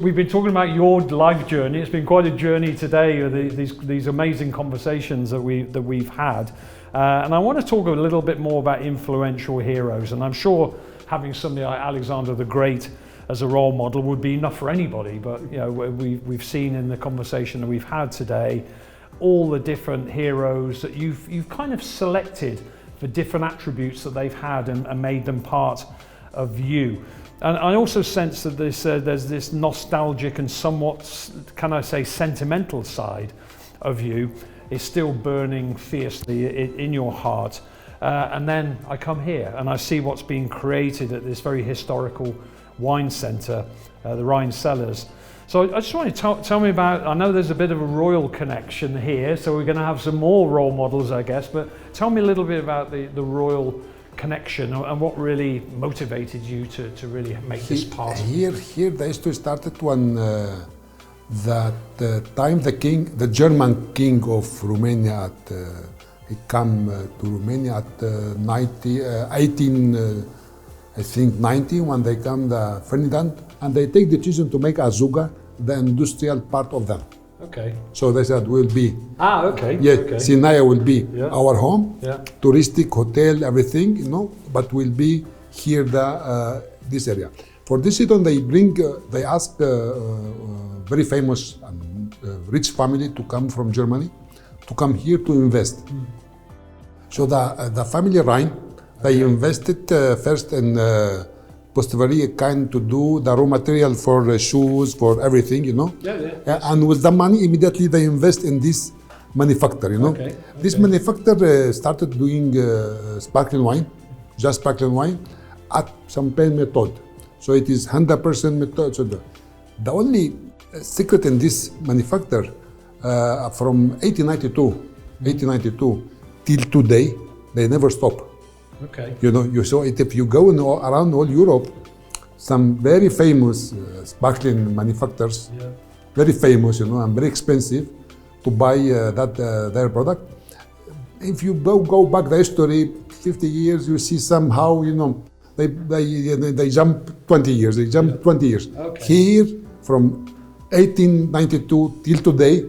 we've been talking about your life journey. It's been quite a journey today. These amazing conversations that we've had, and I want to talk a little bit more about influential heroes. And I'm sure having somebody like Alexander the Great as a role model would be enough for anybody. But you know, we've seen in the conversation that we've had today all the different heroes that you've kind of selected for different attributes that they've had and made them part of you. And I also sense that there's this nostalgic and somewhat, can I say, sentimental side of you is still burning fiercely in your heart. And then I come here and I see what's being created at this very historical wine centre, the Rhine Cellars. So I just want to tell me about, I know there's a bit of a royal connection here, so we're going to have some more role models, I guess, but tell me a little bit about the royal connection and what really motivated you to really make this part. Here the history started when the time the German king of Romania, he came to Romania at 1890 when they come the Ferdinand, and they take the decision to make Azuga the industrial part of them. Okay. So they said will be. Okay. Yeah, okay. CIE will be our home, yeah. touristic hotel, everything, you know, but will be here this area. For this reason, they ask very famous and rich family to come from Germany, to come here to invest. So the family Rhine, they invested first in very kind to do the raw material for shoes, for everything, you know. And with the money, immediately they invest in this manufacturer, you know. This manufacturer started doing sparkling wine, just sparkling wine, at champagne method. So it is 100% method. So the only secret in this manufacturer from 1892 till today, they never stop. Okay. You know, you saw it if you go around all Europe, some very famous sparkling manufacturers, very famous, you know, and very expensive to buy their product. If you go back the history, 50 years, you see somehow, you know, they jump 20 years. They jump 20 years. Okay. Here, from 1892 till today,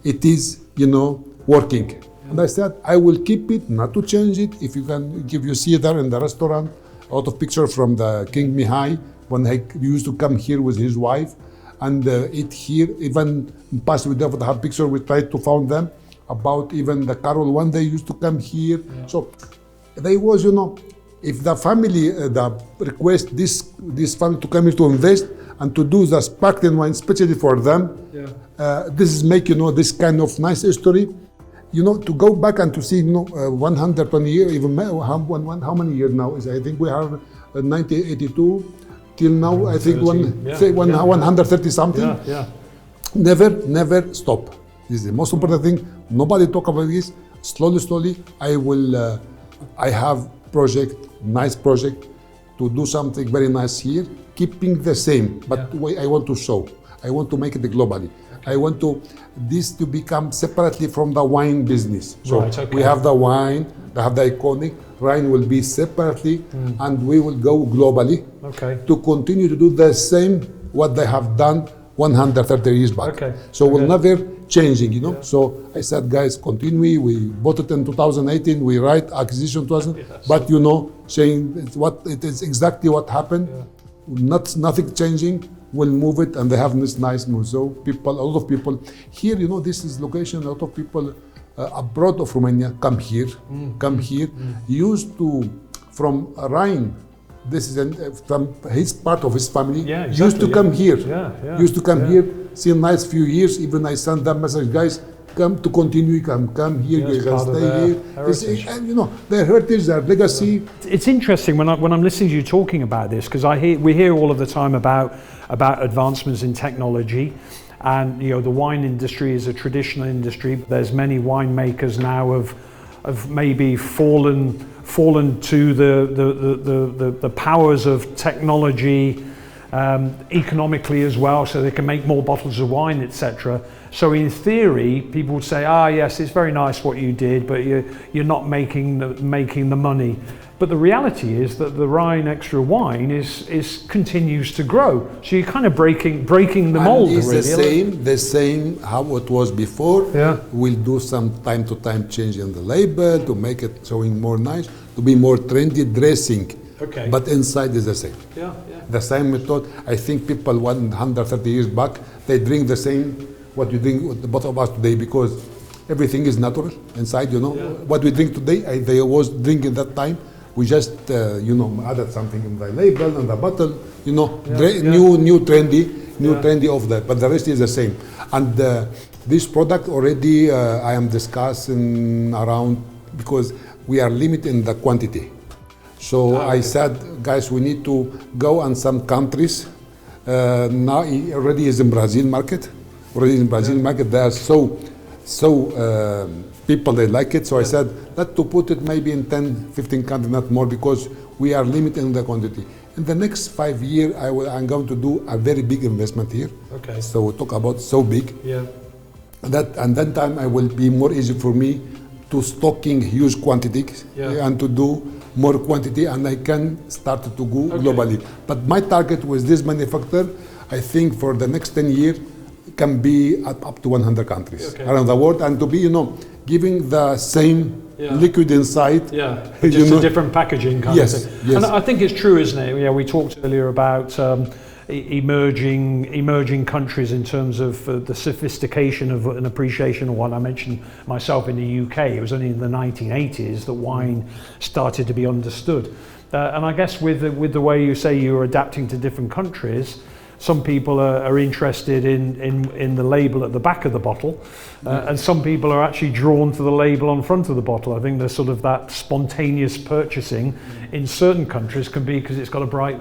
it is, you know, working. And I said, I will keep it, not to change it. If you see there in the restaurant, a lot of pictures from the King Mihai, when he used to come here with his wife, and eat here. Even in past we don't have picture, we tried to find them, about even the Carol one day used to come here. So they was, you know, if the family request this family to come here to invest and to do the sparkling wine, especially for them, this is make, you know, this kind of nice history. You know, to go back and to see, you know, 120 years, even how many years now is? I think we are 1982 till now. I think 130 something. Never stop. This is the most important thing. Nobody talk about this. Slowly, I have nice project to do something very nice here, keeping the same. But the way I want to show, I want to make it globally. I want this to become separately from the wine business. So we have the wine, we have the iconic, Rhine will be separately, and we will go globally to continue to do the same what they have done 130 years back. So we'll never changing, you know. So I said, guys, continue. We bought it in 2018. We write acquisition 2000, but you know, saying it is exactly what happened. Nothing changing. Will move it, and they have this nice move. So a lot of people here, you know, this is location. A lot of people abroad of Romania come here. Used to from Rhine. This is from his part of his family. Used to come here. Used to come here. See a nice few years. Even I send them message, guys, come to continue. Come here. You can stay here. And you know, their heritage, their legacy. It's interesting when I'm listening to you talking about this, because we hear all of the time about advancements in technology, and you know, the wine industry is a traditional industry. There's many winemakers now have maybe fallen to the powers of technology, economically as well, so they can make more bottles of wine, etc. So in theory, people would say, yes, it's very nice what you did, but you're not making the money. But the reality is that the Rhine Extra wine is continues to grow. So you're kind of breaking the mold. And it's really. the same how it was before. Yeah. We'll do some time to time change in the label to make it showing more nice, to be more trendy dressing. Okay. But inside is the same. Yeah, yeah. The same method. I think people 130 years back, they drink the same what you drink with the both of us today, because everything is natural inside, you know. Yeah. What we drink today, they was drinking that time. We just, added something in the label and the bottle, new trendy of that, but the rest is the same. And this product already I am discussing around, because we are limiting the quantity. So I said, guys, we need to go on some countries. Now it already is in Brazil market. They are so people, they like it. So I said, let to put it maybe in 10, 15 countries, not more, because we are limiting the quantity. In the next 5 years, I'm going to do a very big investment here. Okay. So we talk about so big. Yeah. That time I will be more easy for me to stocking huge quantities and to do more quantity, and I can start to go globally. But my target with this manufacturer, I think for the next 10 years, can be up to 100 countries around the world, and to be, giving the same liquid inside. Yeah, just a different packaging kind of thing. Yes. And I think it's true, isn't it? Yeah, we talked earlier about emerging countries in terms of the sophistication of an appreciation of wine. I mentioned myself in the UK. It was only in the 1980s that wine started to be understood. And I guess with the way you say you're adapting to different countries, some people are interested in the label at the back of the bottle, and some people are actually drawn to the label on front of the bottle. I think there's sort of that spontaneous purchasing in certain countries can be because it's got a bright.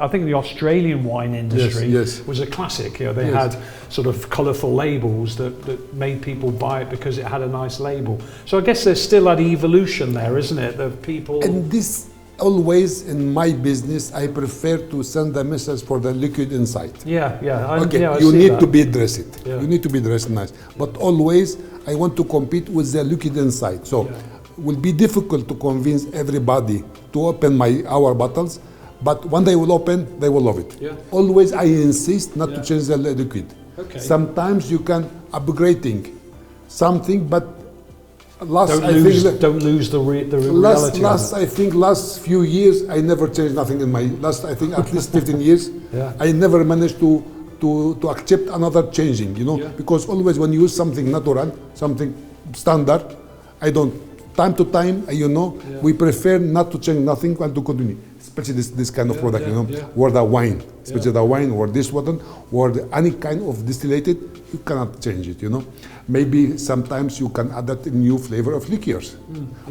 I think the Australian wine industry was a classic. They had sort of colourful labels that made people buy it because it had a nice label. So I guess there's still that evolution there, isn't it? The people. And this. Always in my business, I prefer to send the message for the liquid inside. You need to be dressed. Yeah. You need to be dressed nice. But always, I want to compete with the liquid inside. So, it will be difficult to convince everybody to open our bottles. But when they will open, they will love it. Yeah. Always, I insist not to change the liquid. Okay. Sometimes you can upgrading something, but don't lose the reality. Last few years, I never changed nothing in my at least 15 years. I never managed to accept another changing, because always when you use something natural, something standard, time to time, we prefer not to change nothing and to continue. Especially this kind of product, or the wine, especially the wine, or this one, or any kind of distillated, you cannot change it, Maybe sometimes you can add that new flavor of liqueurs.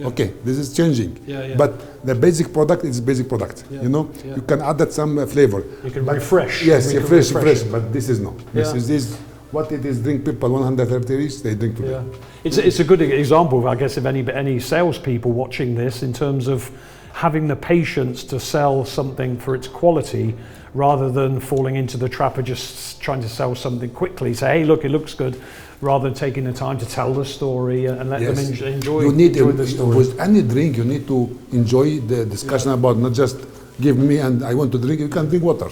Okay, this is changing. But the basic product is basic product, You can add that some flavor. You can refresh. Yes, refresh, but this is no. This is what it is. Drink people 130 years, they drink today. It's a good example, I guess, of any salespeople watching this in terms of having the patience to sell something for its quality rather than falling into the trap of just trying to sell something quickly. Say, hey, look, it looks good, rather than taking the time to tell the story and let them enjoy the story. With any drink, you need to enjoy the discussion about not just give me and I want to drink. You can drink water.